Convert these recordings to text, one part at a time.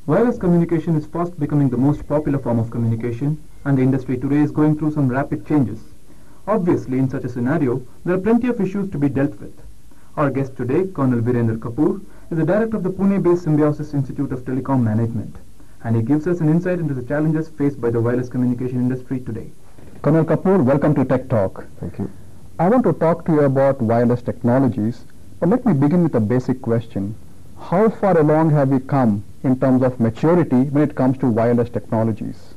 Wireless communication is fast becoming the most popular form of communication, and the industry today is going through some rapid changes. Obviously, in such a scenario, there are plenty of issues to be dealt with. Our guest today, Colonel Virender Kapoor, is the director of the Pune-based Symbiosis Institute of Telecom Management, and he gives us an insight into the challenges faced by the wireless communication industry today. Colonel Kapoor, welcome to Tech Talk. Thank you. I want to talk to you about wireless technologies, but let me begin with a basic question. How far along have we come in terms of maturity when it comes to wireless technologies?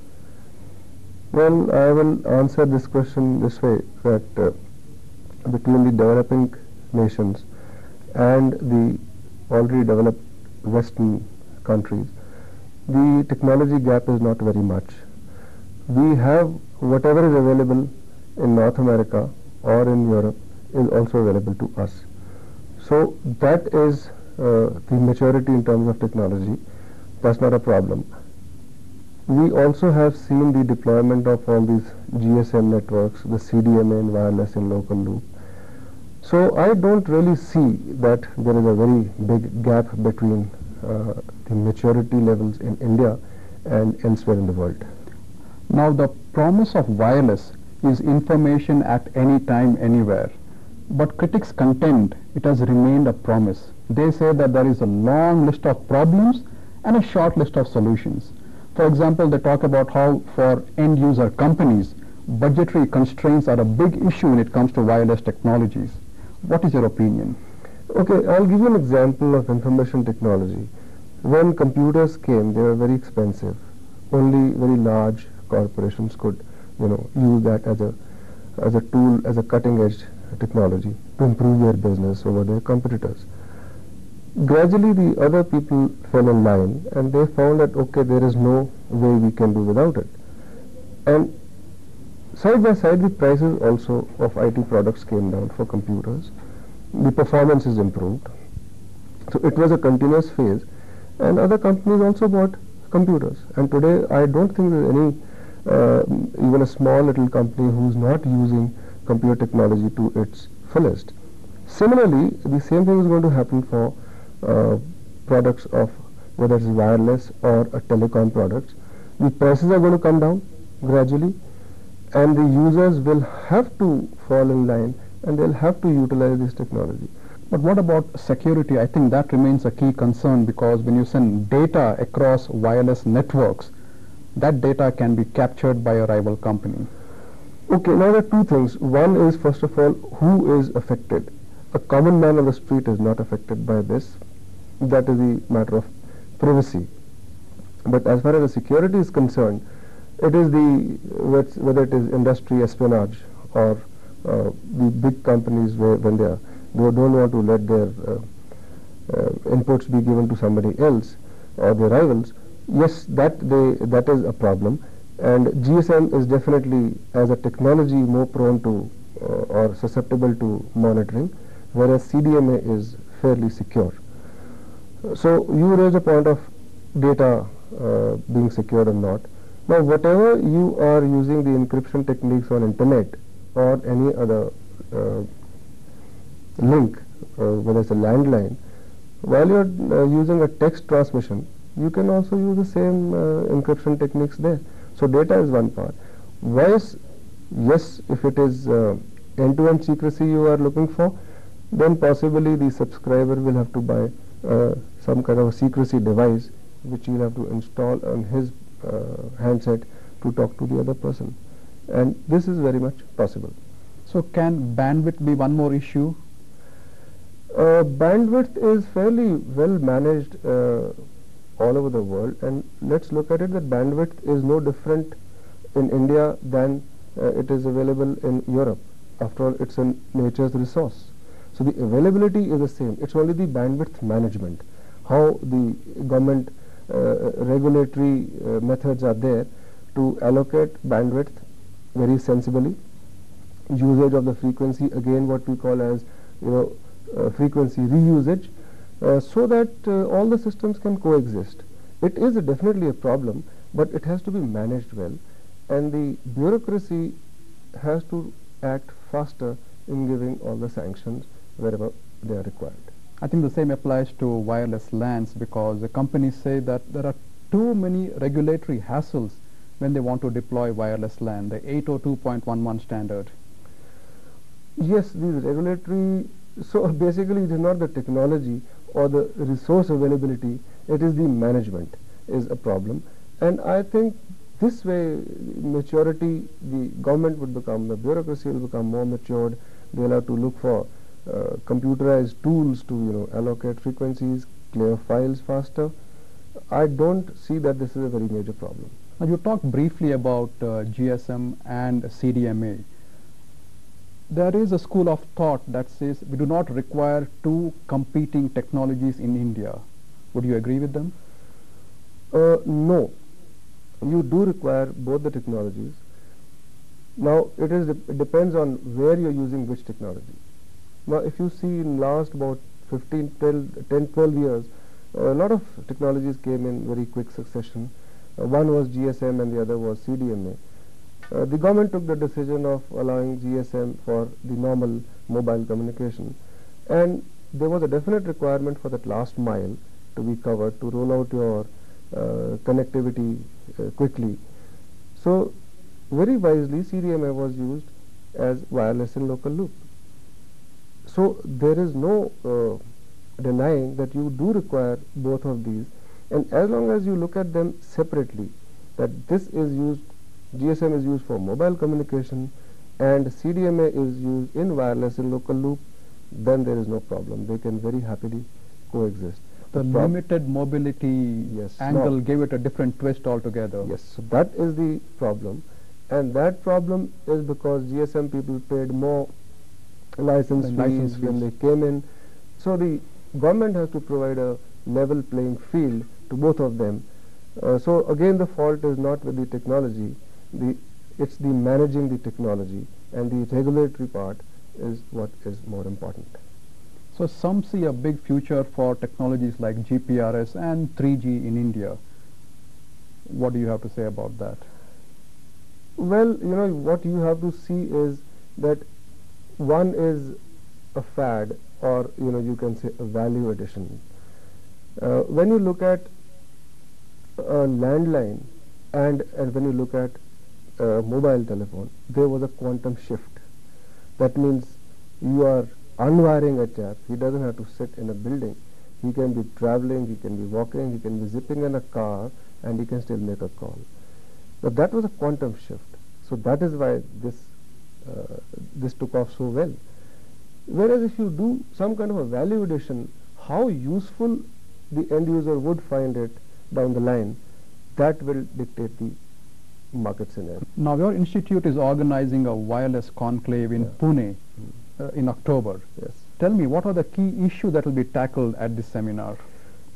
Well, I will answer this question this way, that between the developing nations and the already developed Western countries, the technology gap is not very much. We have whatever is available in North America or in Europe is also available to us. So that is the maturity in terms of technology. That's not a problem. We also have seen the deployment of all these GSM networks, the CDMA in wireless in local loop. So I don't really see that there is a very big gap between the maturity levels in India and elsewhere in the world. Now, the promise of wireless is information at any time, anywhere. But critics contend it has remained a promise. They say that there is a long list of problems and a short list of solutions. For example, they talk about how for end user companies, budgetary constraints are a big issue when it comes to wireless technologies. What is your opinion? Okay, I'll give you an example of information technology. When computers came, they were very expensive. Only very large corporations could, use that as a tool, as a cutting-edge technology to improve their business over their competitors. Gradually, the other people fell in line, and they found that okay, there is no way we can do without it. And side by side, the prices also of IT products came down for computers. The performance is improved. So it was a continuous phase, and other companies also bought computers. And today, I don't think there's any even a small little company who's not using computer technology to its fullest. Similarly, the same thing is going to happen for products of whether it's wireless or a telecom products. The prices are going to come down gradually, and the users will have to fall in line, and they'll have to utilize this technology. But what about security? I think that remains a key concern, because when you send data across wireless networks, that data can be captured by a rival company. Okay, now there are two things. One is, first of all, who is affected? A common man on the street is not affected by this. That is the matter of privacy. But as far as the security is concerned, it is whether it is industry espionage or the big companies when they don't want to let their inputs be given to somebody else or their rivals. Yes, that is a problem, and GSM is definitely, as a technology, more prone to or susceptible to monitoring, whereas CDMA is fairly secure. So you raise a point of data being secured or not. Now, whatever you are using the encryption techniques on internet or any other link, whether it's a landline, while you are using a text transmission, you can also use the same encryption techniques there. So data is one part. Voice, yes, if it is end-to-end secrecy you are looking for, then possibly the subscriber will have to buy some kind of a secrecy device which you will have to install on his handset to talk to the other person. And this is very much possible. So can bandwidth be one more issue? Bandwidth is fairly well managed all over the world, and let's look at it that bandwidth is no different in India than it is available in Europe. After all, it's a nature's resource. So the availability is the same. It's only the bandwidth management, how the government regulatory methods are there to allocate bandwidth very sensibly. Usage of the frequency, again what we call as frequency reusage, so that all the systems can coexist. It is definitely a problem, but it has to be managed well, and the bureaucracy has to act faster in giving all the sanctions wherever they are required. I think the same applies to wireless LANs, because the companies say that there are too many regulatory hassles when they want to deploy wireless LAN, the 802.11 standard? Yes, these regulatory, so basically it is not the technology or the resource availability, it is the management is a problem. And I think this way maturity, the government would become, the bureaucracy will become more matured. They'll have to look for computerized tools to allocate frequencies, clear files faster. I don't see that this is a very major problem. Now you talked briefly about GSM and CDMA. There is a school of thought that says we do not require two competing technologies in India. Would you agree with them? No, you do require both the technologies. Now it depends on where you're using which technology. Now if you see in last about 10, 12 years, a lot of technologies came in very quick succession. One was GSM and the other was CDMA. The government took the decision of allowing GSM for the normal mobile communication, and there was a definite requirement for that last mile to be covered to roll out your connectivity quickly. So very wisely CDMA was used as wireless in local loop. So there is no denying that you do require both of these, and as long as you look at them separately, that this is used, GSM is used for mobile communication and CDMA is used in wireless in local loop, then there is no problem. They can very happily coexist. The limited mobility angle gave it a different twist altogether. Yes, so that is the problem, and that problem is because GSM people paid more license fees when they came in. So the government has to provide a level playing field to both of them. So again the fault is not with the technology, it's the managing the technology, and the regulatory part is what is more important. So some see a big future for technologies like GPRS and 3G in India. What do you have to say about that? Well, what you have to see is that one is a fad, or you can say a value addition. When you look at a landline and when you look at a mobile telephone, there was a quantum shift. That means you are unwiring a chap. He doesn't have to sit in a building. He can be traveling, he can be walking, he can be zipping in a car, and he can still make a call. But that was a quantum shift. So that is why this took off so well. Whereas if you do some kind of a value addition, how useful the end user would find it down the line, that will dictate the market scenario. Now your institute is organizing a wireless conclave in Pune in October. Yes. Tell me, what are the key issues that will be tackled at this seminar?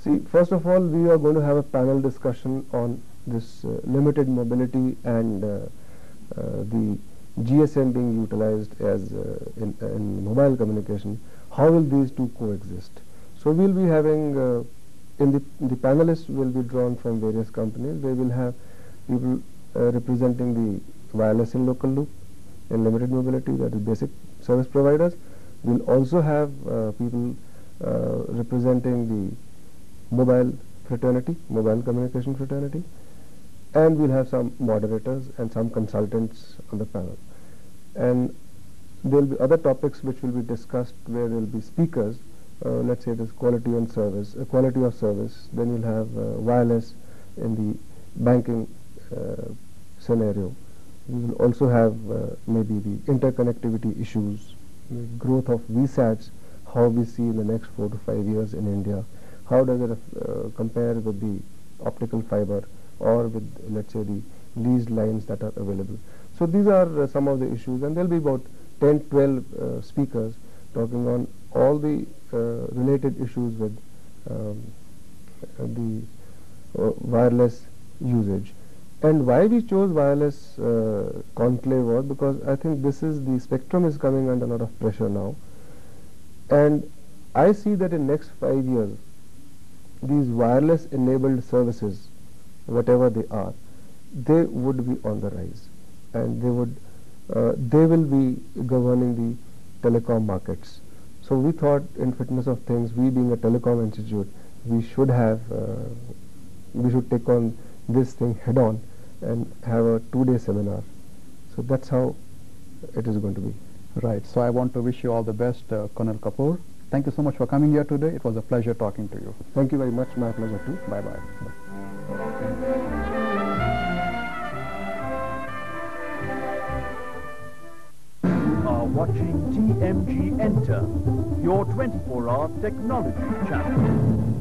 See, first of all, we are going to have a panel discussion on this limited mobility and the GSM being utilized as in mobile communication. How will these two coexist? So we'll be having the panelists will be drawn from various companies. They will have people representing the wireless in local loop and limited mobility, that is basic service providers. We'll also have people representing the mobile fraternity, mobile communication fraternity, and we'll have some moderators and some consultants on the panel. And there will be other topics which will be discussed where there will be speakers. Let's say it is quality and service, quality of service. Then you'll have wireless in the banking scenario. We will also have maybe the interconnectivity issues, the growth of VSATs, how we see in the next 4 to 5 years in India. How does it compare with the optical fiber or with, let's say, the leased lines that are available. So these are some of the issues, and there will be about 10, 12 speakers talking on all the related issues with the wireless usage. And why we chose wireless conclave was because I think the spectrum is coming under a lot of pressure now, and I see that in next 5 years these wireless enabled services, whatever they are, they would be on the rise, and they will be governing the telecom markets. So we thought, in fitness of things, we being a telecom institute, we should have we should take on this thing head on and have a 2-day seminar. So that's how it is going to be. Right. So I want to wish you all the best, Colonel Kapoor. Thank you so much for coming here today. It was a pleasure talking to you. Thank you very much. My pleasure too. Bye-bye. Are watching TMG Enter, your 24-hour technology channel.